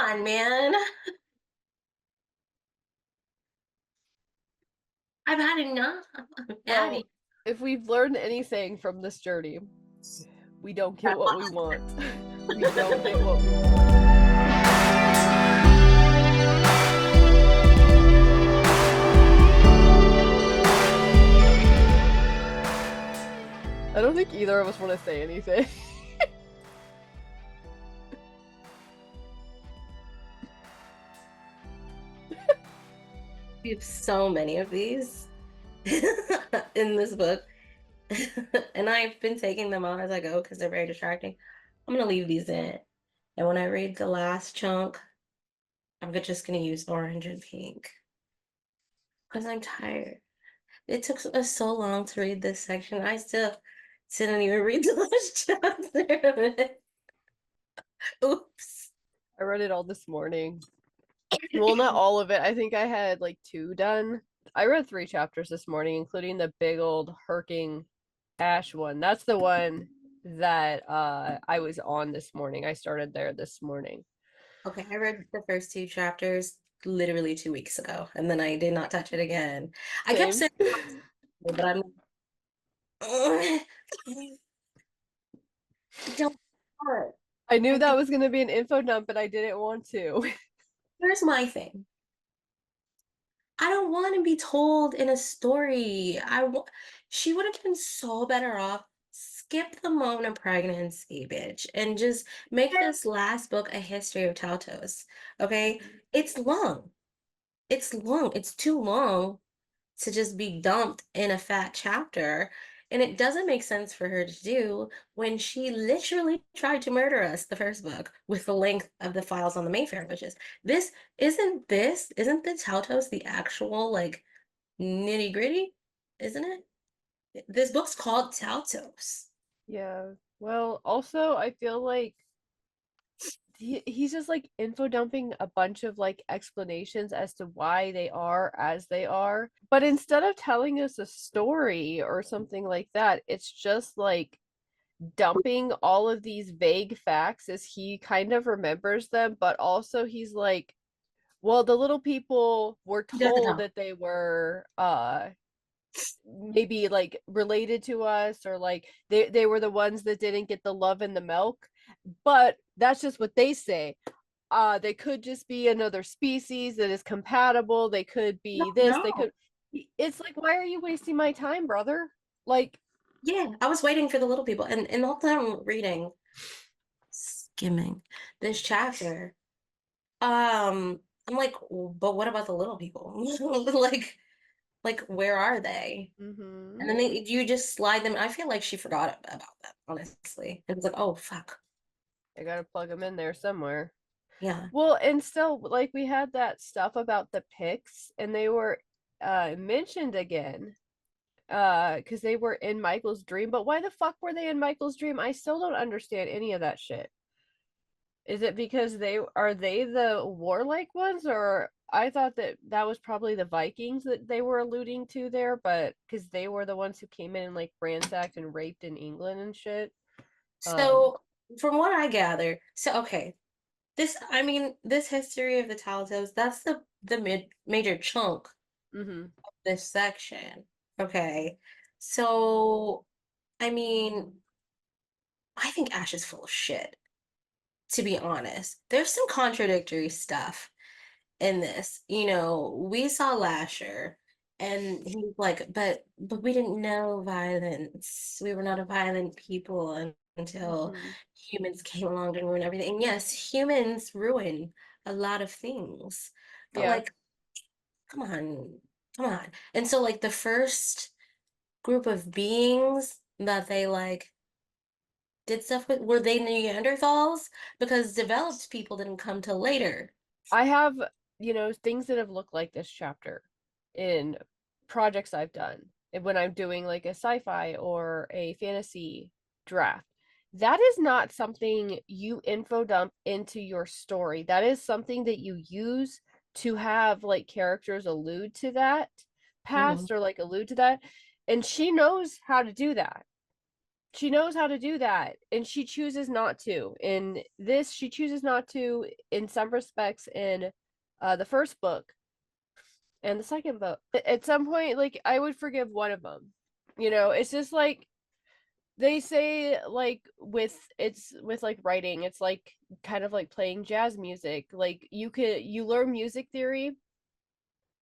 on, man. I've had enough. I've had Well, if we've learned anything from this journey, we don't get what we want. We don't get what we want. I don't think either of us want to say anything. We have so many of these in this book. And I've been taking them out as I go because they're very distracting. I'm going to leave these in. And when I read the last chunk, I'm just going to use orange and pink because I'm tired. It took us so long to read this section. I still didn't even read the last chapter of it. Oops. I read it all this morning. Well, not all of it. I think I had like 2 done. I read 3 chapters this morning, including the big old herking ash one. That's the one that I was on this morning. I started there this morning. Okay, I read the first 2 chapters literally 2 weeks ago, and then I did not touch it again. I kept Same. saying, but I'm I don't want. I knew I that don't. was going to be an info dump, but I didn't want to. Here's my thing. I don't want to be told in a story. She would have been so better off. Skip the Mona pregnancy, bitch, and just make this last book a history of Taltos. Okay, it's long. It's long. It's too long to just be dumped in a fat chapter. And it doesn't make sense for her to do when she literally tried to murder us the first book with the length of the files on the Mayfair witches. Isn't the Taltos the actual like nitty gritty? Isn't it? This book's called Taltos. Yeah. Well, also, I feel like he's just like info dumping a bunch of like explanations as to why they are as they are. But instead of telling us a story or something like that, it's just like dumping all of these vague facts as he kind of remembers them, but also he's like, well, the little people were He doesn't told know. that they were maybe like related to us, or like they were the ones that didn't get the love and the milk, but that's just what they say. They could just be another species that is compatible, they could No, be this, they no. could. It's like, why are you wasting my time, brother? Like, Yeah, I was waiting for the little people, and the whole time I'm reading, skimming this chapter. I'm like, but what about the little people? like, where are they? mm-hmm. And then you just slide them. I feel like she forgot about them, honestly. It was like, oh fuck, I gotta plug them in there somewhere. yeah. Well, and still, like, we had that stuff about the pics, and they were mentioned again because they were in Michael's dream. But why the fuck were they in Michael's dream? I still don't understand any of that shit. Is it because they the warlike ones, or I thought that that was probably the Vikings that they were alluding to there, but because they were the ones who came in and like ransacked and raped in England and shit. Um, So from what I gather, so okay, I mean, this history of the Taltos, that's the major chunk mhm. of this section. Okay, so I mean, I think Ash is full of shit. To be honest, there's some contradictory stuff in this. We saw Lasher, and he's like, but we didn't know violence. We were not a violent people until Mhm. humans came along and ruined everything. And yes, humans ruin a lot of things, but Yeah. like, come on, come on. And so like the first group of beings that they like did stuff with, were they Neanderthals? Because developed people didn't come till later. I have, things that have looked like this chapter in projects I've done. And when I'm doing like a sci-fi or a fantasy draft. That is not something you info dump into your story. That is something that you use to have like characters allude to that Mhm. past, or like allude to that. And she knows how to do that. She knows how to do that, and she chooses not to. In this, she chooses not to in some respects in the first book and the second book. At some point, like, I would forgive one of them. It's just like they say, like, with like writing, it's like kind of like playing jazz music. Like, you learn music theory,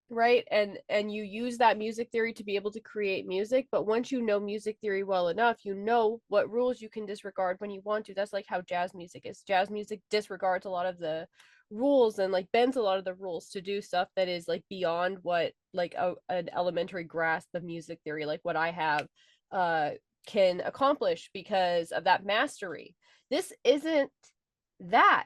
right? And you use that music theory to be able to create music, but once you know music theory well enough, you know what rules you can disregard when you want to. That's like how jazz music is. Jazz music disregards a lot of the rules and like bends a lot of the rules to do stuff that is like beyond what like an elementary grasp of music theory like what I have uh can accomplish because of that mastery. This isn't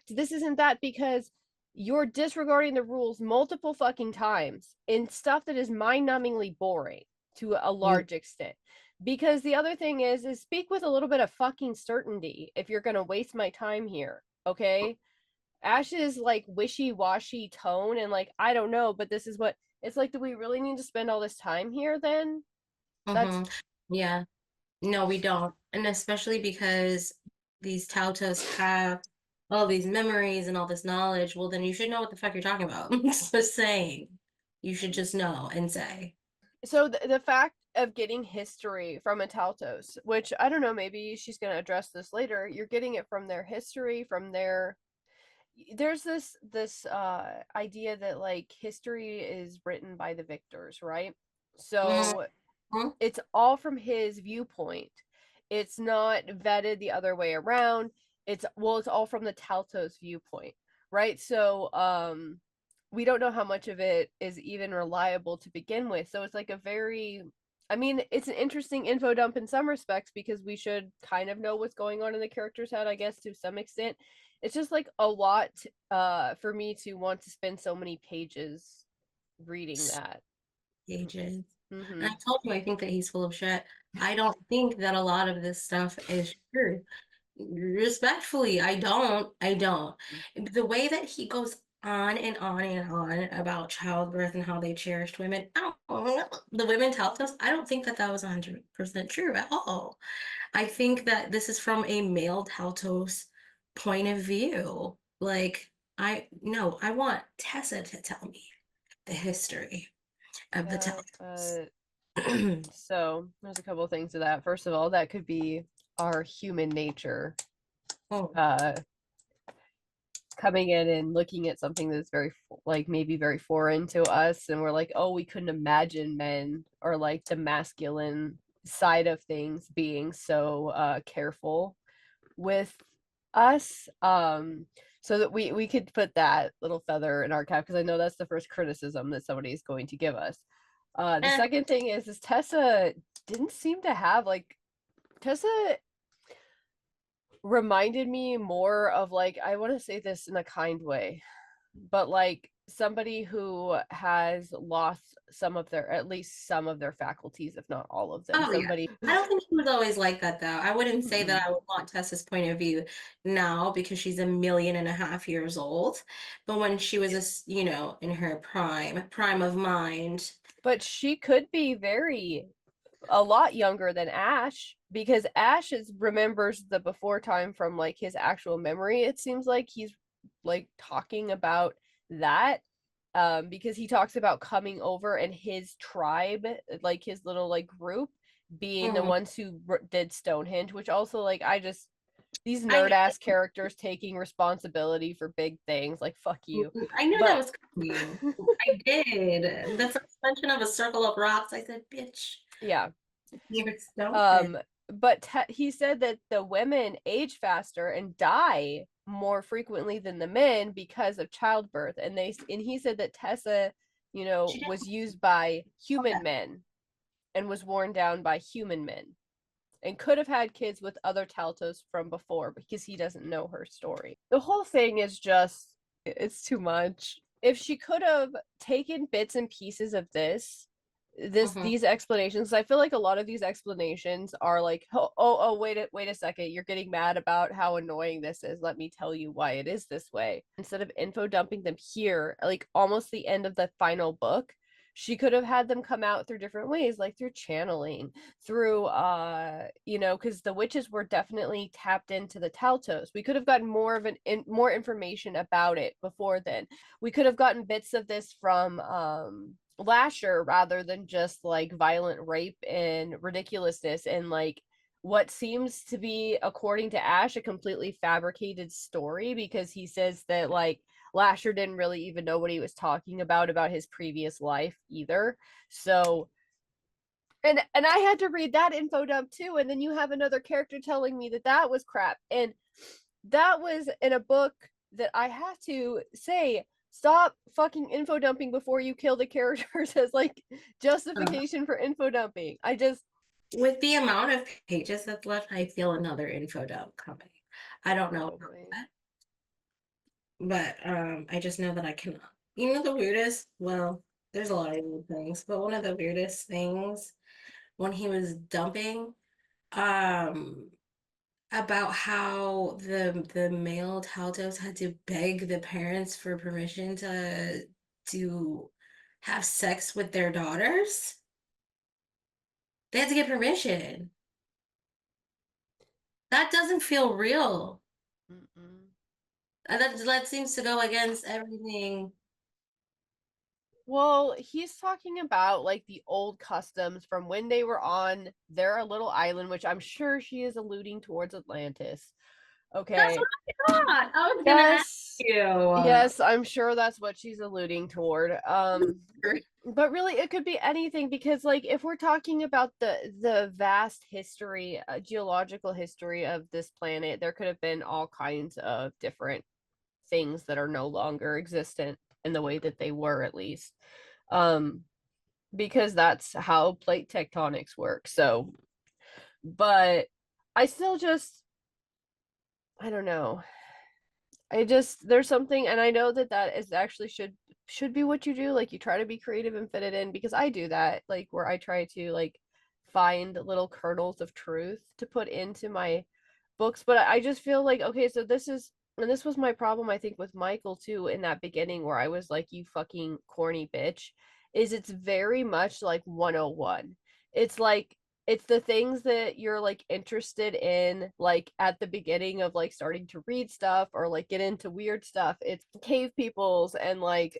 this isn't that because you're disregarding the rules multiple fucking times in stuff that is mind-numbingly boring to a Mm, large extent. Because the other thing is speak with a little bit of fucking certainty if you're gonna waste my time here, okay? Ash's like wishy-washy tone and like I don't know, but this is what it's like. Do we really need to spend all this time here? Then that's mm-hmm. Yeah. No, we don't. And especially because these Taltos have all these memories and all this knowledge. Well, then you should know what the fuck you're talking about. Just saying. You should just know and say. so the fact of getting history from a Taltos, which I don't know, maybe she's going to address this later. You're getting it from their history, from their there's this idea that like history is written by the victors, right? So Mm-hmm. it's all from his viewpoint. It's not vetted the other way around. It's all from the Taltos viewpoint, right? So we don't know how much of it is even reliable to begin with. So it's like a very I mean, it's an interesting info dump in some respects because we should kind of know what's going on in the character's head, I guess, to some extent. It's just like a lot for me to want to spend so many pages reading that. Ages. And Mm-hmm. I told you I think that he's full of shit. I don't think that a lot of this stuff is true. Respectfully, I don't. I don't. The way that he goes on and on and on about childbirth and how they cherished women, I don't, the women tell us, I don't think that that was 100% true at all. I think that this is from a male Taltos point of view. Like, no, I want Tessa to tell me the history of the Yeah, Taltos. so there's a couple of things to that. First of all, that could be our human nature Oh, uh coming in and looking at something that's very like maybe very foreign to us, and we're like, oh, we couldn't imagine men or like the masculine side of things being so careful with us. So that we could put that little feather in our cap because I know that's the first criticism that somebody's going to give us. The eh. second thing is Tessa didn't seem to have like Tessa reminded me more of like I want to say this in a kind way, but like somebody who has lost some of their at least some of their faculties, if not all of them. Oh yeah. Somebody I who's don't think he was always like that though. I wouldn't say mm-mm. that I would want Tessa's point of view now because she's 1.5 years old. But when she was in her prime of mind. But she could be very a lot younger than Ash because Ash remembers the before time from like his actual memory. It seems like he's like talking about that because he talks about coming over and his tribe, like his little like group being the Mhm. ones who did Stonehenge, which also like I just these I nerd ass characters taking responsibility for big things like fuck you. I knew that But was coming. I did. The first mention of a circle of rocks, I said, bitch, yeah. you're stupid. Um, but he said that the women age faster and die more frequently than the men because of childbirth, and he said that Tessa, She didn't was used by know human that. men and was worn down by human men and could have had kids with other Taltos from before because he doesn't know her story. The whole thing is just it's too much. If she could have taken bits and pieces of Mhm. these explanations, I feel like a lot of these explanations are like, oh, wait a second, you're getting mad about how annoying this is. Let me tell you why it is this way. Instead of info dumping them here, like almost the end of the final book, She could have had them come out through different ways, like through channeling, through because the witches were definitely tapped into the Taltos. We could have gotten more information about it before then. We could have gotten bits of this from Lasher rather than just like violent rape and ridiculousness and like what seems to be, according to Ash, a completely fabricated story, because he says that like Lasher didn't really even know what he was talking about his previous life either. So and I had to read that info dump too, and then you have another character telling me that that was crap, and that was in a book that I have to say, stop fucking info dumping before you kill the characters as like Uh, justification for info dumping. I just with the amount of pages that's left, I feel another info dump coming. I don't know about probably. that, but I just know that I cannot. You know the weirdest? Well, there's a lot of weird things, but one of the weirdest things when he was dumping, um, about how the male Taltos had to beg the parents for permission to have sex with their daughters. They had to get permission. That doesn't feel real. Mm-mm. That seems to go against everything. Well, he's talking about like the old customs from when they were on their little island, which I'm sure she is alluding towards Atlantis. That's Okay. what I thought. I was gonna ask Yes. you. Yes, I'm sure that's what she's alluding toward. But really it could be anything, because like if we're talking about the vast history, geological history of this planet, there could have been all kinds of different things that are no longer existent in the way that they were, at least. Um because that's how plate tectonics work. So, but I still just, I don't know. I just, there's something, and I know that that is actually should be what you do. Like you try to be creative and fit it in, because I do that. Like where I try to like find little kernels of truth to put into my books. But I just feel like, okay, so this is, and this was my problem, I think, with Michael too in that beginning where I was like, you fucking corny bitch, is it's very much like 101. It's like it's the things that you're like interested in like at the beginning of like starting to read stuff or like get into weird stuff. It's cave peoples and like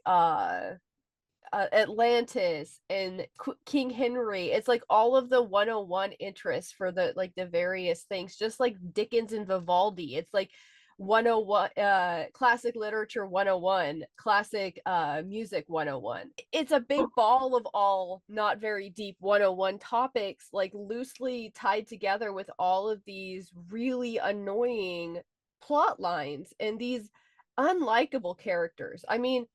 Atlantis and King Henry. It's like all of the 101 interests for the like the various things, just like Dickens and Vivaldi. It's like 101 classic literature 101, classic music 101. It's a big ball of all not very deep 101 topics, like loosely tied together with all of these really annoying plot lines and these unlikable characters. I mean,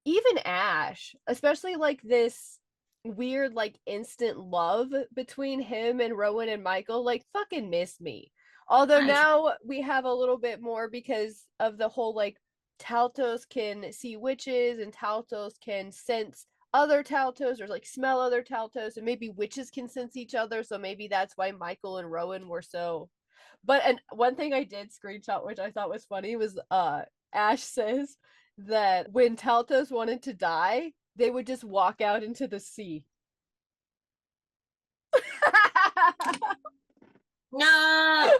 even Ash, especially like this weird like instant love between him and Rowan and Michael, like fucking miss me. Although I now we have a little bit more because of the whole like Taltos can see witches and Taltos can sense other Taltos or like smell other Taltos, and maybe witches can sense each other, so maybe that's why Michael and Rowan were so. But and one thing I did screenshot, which I thought was funny, was Ash says that when Taltos wanted to die, they would just walk out into the sea. no.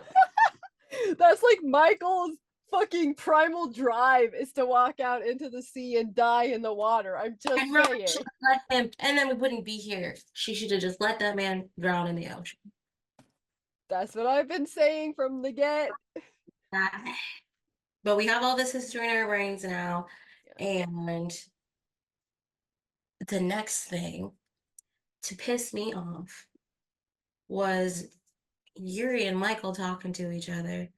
That's like Michael's fucking primal drive is to walk out into the sea and die in the water. I'm just And Rowan should saying. have let him, and then we wouldn't be here. She should have just let that man drown in the ocean. That's what I've been saying from the get. That- But we have all this history in our brains now, Yeah. and the next thing to piss me off was Yuri and Michael talking to each other.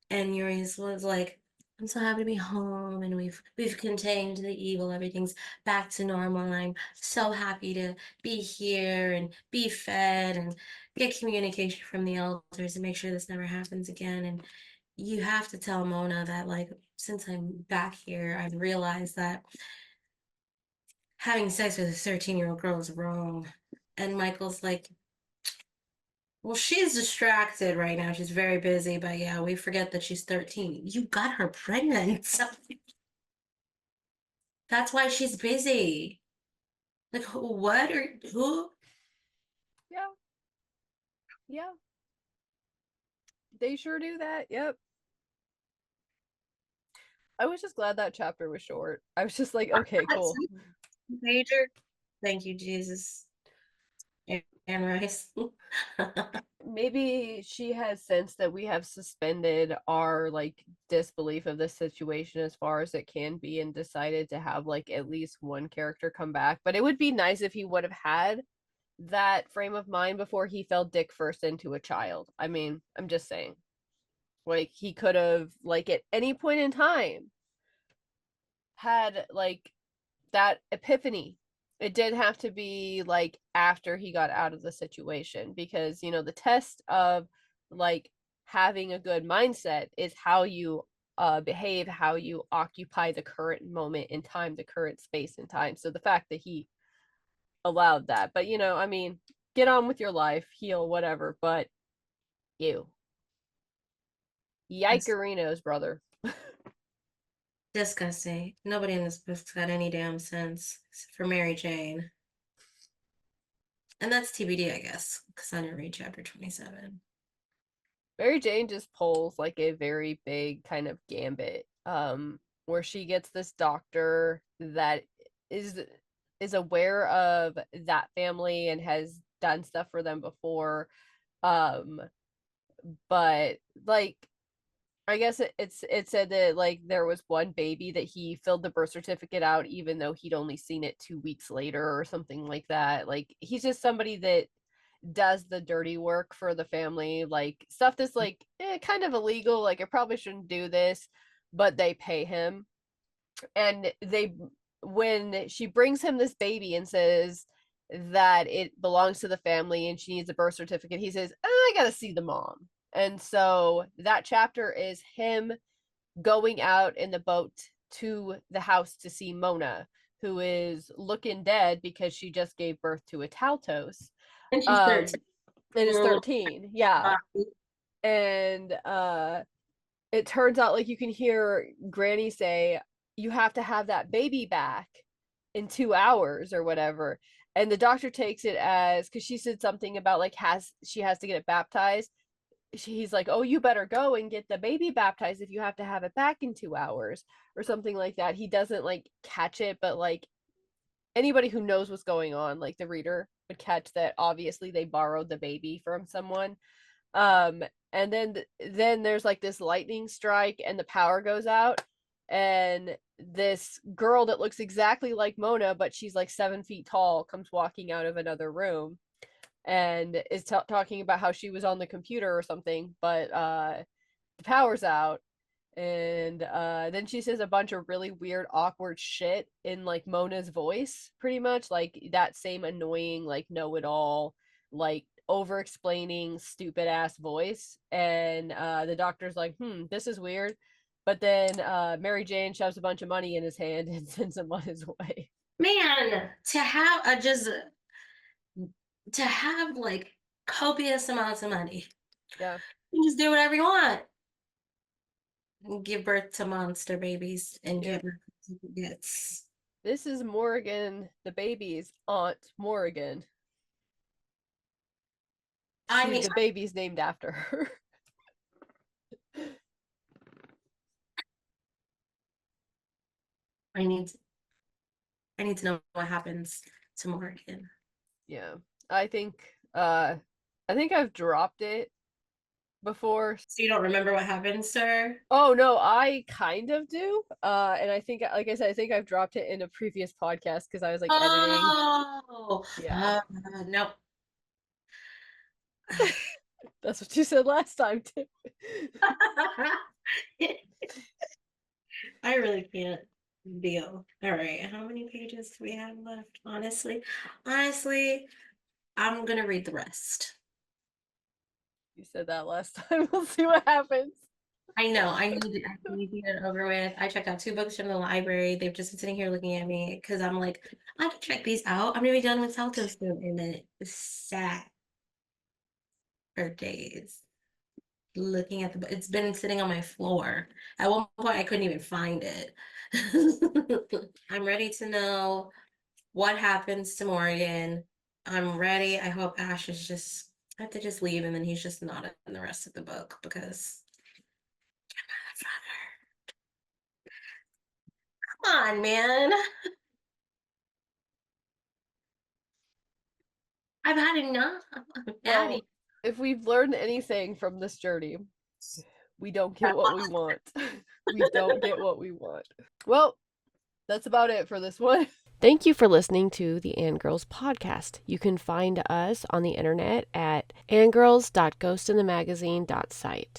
And Yuri's was like, I'm so happy to be home and we've contained the evil. Everything's back to normal. And I'm so happy to be here and be fed and get communication from the elders and make sure this never happens again. And you have to tell Mona that like since I'm back here, I've realized that having sex with a 13-year-old girl is wrong. And Michael's like, well, she's distracted right now. She's very busy, but yeah, we forget that she's 13. You got her pregnant. That's why she's busy. Like, what or who? Yeah, yeah, they sure do that. Yep. I was just glad that chapter was short. I was just like, okay, That's cool. major. Thank you, Jesus. And Rice. Maybe she has sensed that we have suspended our like disbelief of the situation as far as it can be and decided to have like at least one character come back. But it would be nice if he would have had that frame of mind before he fell dick first into a child. I mean, I'm just saying. Like he could have like at any point in time had like that epiphany. It did have to be like after he got out of the situation because, you know, the test of like having a good mindset is how you behave, how you occupy the current moment in time, the current space and time. So the fact that he allowed that, but you know, I mean, get on with your life, heal, whatever, but you. That's Yikerinos, brother. disgusting. Nobody in this book's got any damn sense except for Mary Jane. And that's TBD, I guess, because I didn't read chapter 27. Mary Jane just pulls like a very big kind of gambit, where she gets this doctor that is is aware of that family and has done stuff for them before. Um, but like I guess it said that like there was one baby that he filled the birth certificate out even though he'd only seen it 2 weeks later or something like that. Like he's just somebody that does the dirty work for the family, like stuff that's like kind of illegal. Like I probably shouldn't do this, but they pay him. And they, when she brings him this baby and says that it belongs to the family and she needs a birth certificate, he says, I gotta see the mom. And so that chapter is him going out in the boat to the house to see Mona, who is looking dead because she just gave birth to a Taltos. And she's Um, 13. and is Oh, 13. Yeah. And it turns out like you can hear Granny say, you have to have that baby back in 2 hours or whatever. And the doctor takes it as because she said something about like has to get it baptized. He's like, oh, you better go and get the baby baptized if you have to have it back in 2 hours or something like that. He doesn't like catch it, but like anybody who knows what's going on, like the reader would catch that obviously they borrowed the baby from someone. um and then there's like this lightning strike and the power goes out, and this girl that looks exactly like Mona but she's like 7 feet tall comes walking out of another room and is talking about how she was on the computer or something, but the power's out. And then she says a bunch of really weird awkward shit in like Mona's voice, pretty much like that same annoying like know-it-all, like over explaining stupid ass voice. And the doctor's like, this is weird. But then Mary Jane shoves a bunch of money in his hand and sends him on his way. man, to have a just to have like copious amounts of money. Yeah, You can just do whatever you want. Give birth to monster babies and yep. get certificates. This is Morrigan, the baby's Aunt Morrigan. I She, mean, the baby's named after her. I need I need to know what happens to Morgan. Yeah. I think uh I think I've dropped it before. So you don't remember what happens, sir? Oh no, I kind of do. And I think like I said, I think I've dropped it in a previous podcast because I was like editing. Oh, Yeah. no. That's what you said last time too. I really can't deal. All right, how many pages do we have left? Honestly, I'm gonna read the rest. You said that last time. We'll see what happens. I know. I need to get it over with. I checked out two books from the library. They've just been sitting here looking at me because I'm like, I can check these out. I'm gonna be done with Taltos soon. And then sat for days looking at the. It's been sitting on my floor. At one point, I couldn't even find it. I'm ready to know what happens to Morgan. I'm ready. I hope Ash is just I have to just leave and then he's just not in the rest of the book because come on, man. I've had enough. Well, if we've learned anything from this journey, we don't get what we want. We don't get what we want. Well, that's about it for this one. Thank you for listening to the Annegirls Podcast. You can find us on the internet at annegirls.ghostinthemagazine.site.